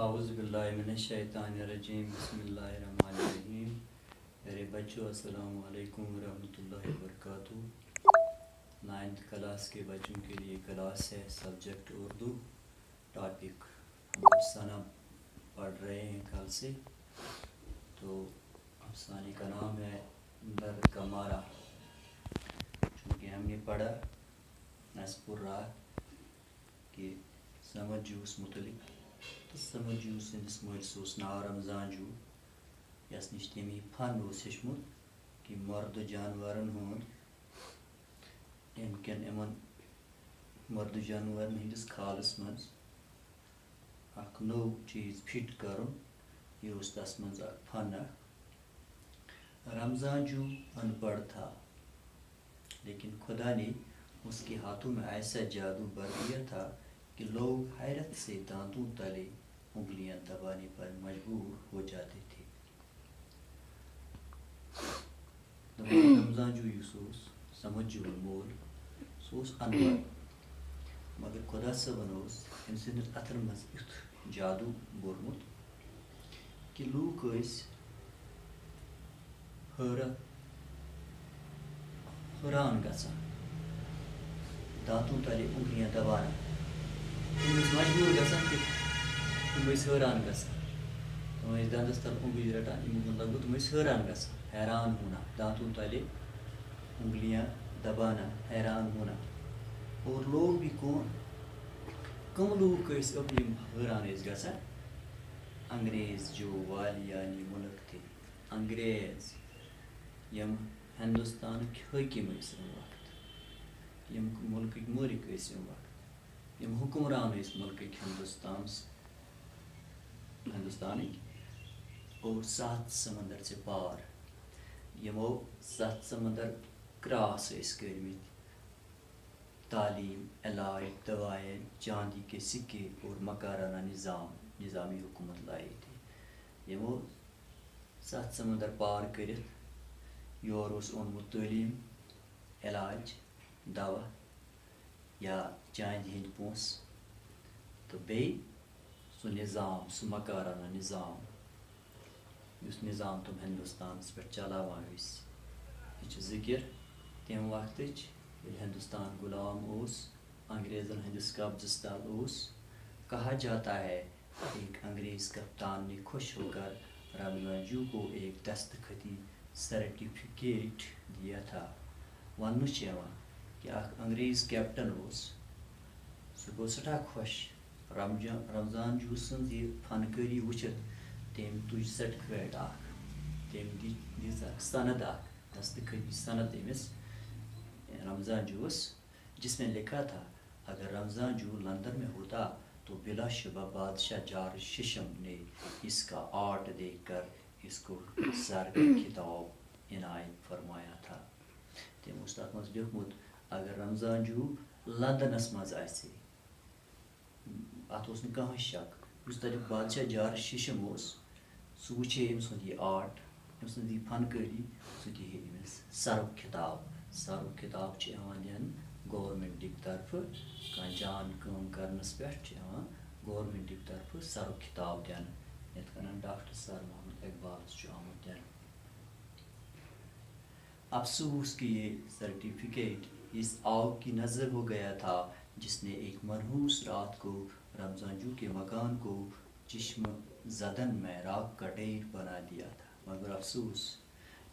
اعوذ باللہ من الشیطان الرجیم بسم اللہ الرحمن الرحیم. میرے بچوں السلام علیکم ورحمۃ اللہ وبرکاتہ. 9th کلاس کے بچوں کے لیے کلاس ہے سبجیکٹ اردو. ٹاپک ہم افسانہ پڑھ رہے ہیں کل سے. تو افسانے کا نام ہے درد کا مارا. چونکہ ہم نے پڑھا نصب الراہ کہ سمجھ جوس متعلق تو سمجھ جوس سندس مجلس ناو رمضان جو یس نش تمی فن ہیچمت کہ مرد جانورن ہند امن مرد جانورن ہندس کھالس من اخ نو چیز فٹ کرن یہ تس من فن. رمضان جو ان پڑھ تھا لیکن خدا نے اس کے ہاتھوں میں ایسا جادو بھر دیا تھا کہ لوگ حیرت سے دانتوں تلے انگلیاں دبانے پر مجبور ہو جاتے تھے. رمضان جو یوس سمجھ جو مول سوس انور مگر خدا صبن ام سندس اتھن مز یُتھ جادو بورمت کہ لوک حیران گژھان دانتوں تلے انگلیاں دبانا. تم مجبور گژھان کہ تم حیران گژھان تم دندس تل انگلی رٹان امیک مطلب گو تم حیران گژھان حیران ہونا دانتوں تلے انگلیاں دبانا حیران ہونا. اور لوگ بھی کم لوگ اب حیران گژھان انگریز جو والیانی ملک تھے. انگریز یم ہندوستان حاکم وقت یم ملک مالک وقت یم حکمران ملک ہندوستان اور 7 سمندر سے پار یمو 7 سمندر کراس کرمت. تعلیم علاج دوائیں چاندی کے سکے اور مکرانہ نظامی حکومت لائے تھے. یمو 7 سمندر پار کرت یور اونمت تعلیم علاج دوا یا چاندی ہند پونس تو بی سہ نظام سہ مکرانہ نظام اس نظام تم ہندوستانس پہ چلاوان یہ ذکر تم وقت ہندوستان غلام انگریزن ہندس قبضس تل کہا جاتا ہے ایک انگریز کپتان نے خوش ہو کر رمضان جو کو ایک دستخطی سرٹیفکیٹ دیا تھا. ون کہ انگریز کیپٹن سہ گو سٹھا خوش رمضان جو سن یہ فنکاری وچھت تم تج سرٹیفکیٹ تم دس سند دستخطی سند امس رمضان جوس جس میں لکھا تھا اگر رمضان جو لندن میں ہوتا تو بلا شبہ بادشاہ جارج ششم نے اس کا آرٹ دیکھ کر اس کو سر کا خطاب عنایت فرمایا تھا. تم تر مز لیکھمت اگر رمضان جو لندنس مز آسے ات کھانا شک اس تک بادشاہ جارج ششم سہ وچھے ام سند یہ آرٹ ام سند یہ فنکاری سہ دہے امس سرک خطاب. سرک خطاب دن گورمنٹ کی طرف جان کام کرنس پہ گورمنٹ کی طرف سرک خطاب دن یت کن ڈاکٹر سر محمد اقبالس آمت دن. افسوس کہ یہ سرٹیفکیٹ اس آگ کی نظر ہو گیا تھا جس نے ایک منحوس رات کو رمضان جو کے مکان کو چشم زدن میں راک کا ڈھیر بنا دیا تھا. مگر افسوس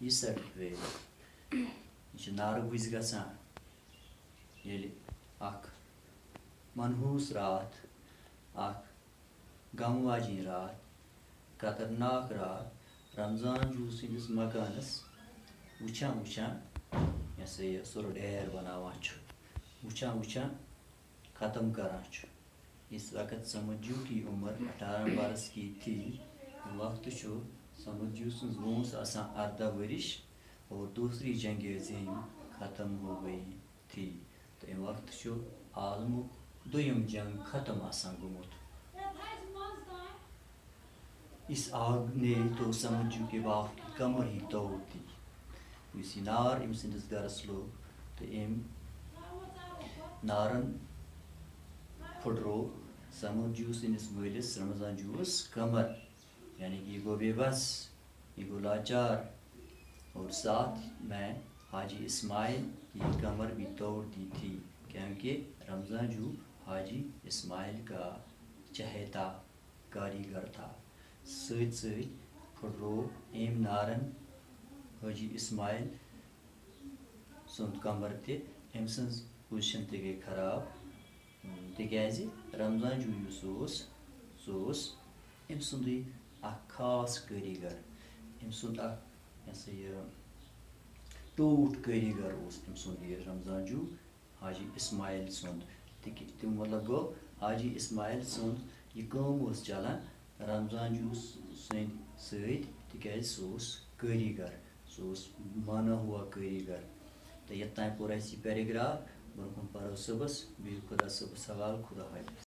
یہ سرٹیفکیٹ یہ نارگز گژھان یل اخ منحوس رات اخ غم واجن رات خطرناک رات رمضان جو سندس مکانس وچھان یہ سا یہ سر ڈھیر بناوان وچھان ختم کران. اس وقت سمجھو کی عمر 18 برس کی تھی. وقت سمجھو سن وونس آسان 18 ورش اور دوسری جنگ عظیم ختم ہو گئی تھی. تو ام وقت عالم دویم جنگ ختم آسان گومت. اس آگ نے تو سمجھو کے باپ کی کمر ہی توڑ دی. اس نار ام سندس گرس لوگ تو ام نارن پھٹرو سمود جوٗ سٕنٛدِس مٲلِس رمضان جوٗس قمر یعنی کہ یہ گو بے بس، یہ گو لاچار، اور ساتھ میں حاجی اسماعیل کی کمر بھی توڑ دی تھی کیونکہ رمضان جو حاجی اسماعیل کا چہیتا کاریگر تھا۔ سۭتۍ سۭتۍ پھٕٹروو أمۍ نارن حاجی اسماعیل سُنٛد کمر تہِ، أمۍ سٕنٛز پوزیشن تہِ گٔے خراب تِکیٛازِ رمضان جو یُس اوس سُہ اوس أمۍ سُنٛدُے اکھ خاص کٲریگر، أمۍ سُنٛد اکھ یہِ ہسا یہِ ٹوٹھ کٲریگر اوس أمۍ سُنٛد یہِ رمضان جو حاجی اسماعیل سُنٛد۔ تِم مطلب گوٚو حاجی اسماعیل سُنٛد یہِ کٲم اوس چلان رمضان جو سٕنٛدۍ سۭتۍ تِکیٛازِ سُہ اوس کٲریگر، سُہ اوس مانا ہوا کٲریگر۔ تہٕ یوٚتام پوٚر اَسہِ یہِ پیراگراف، برونٛہہ کُن پرو صُبحس، بِہِو خۄدا صٲبَس حوالہٕ، خدا حافظ۔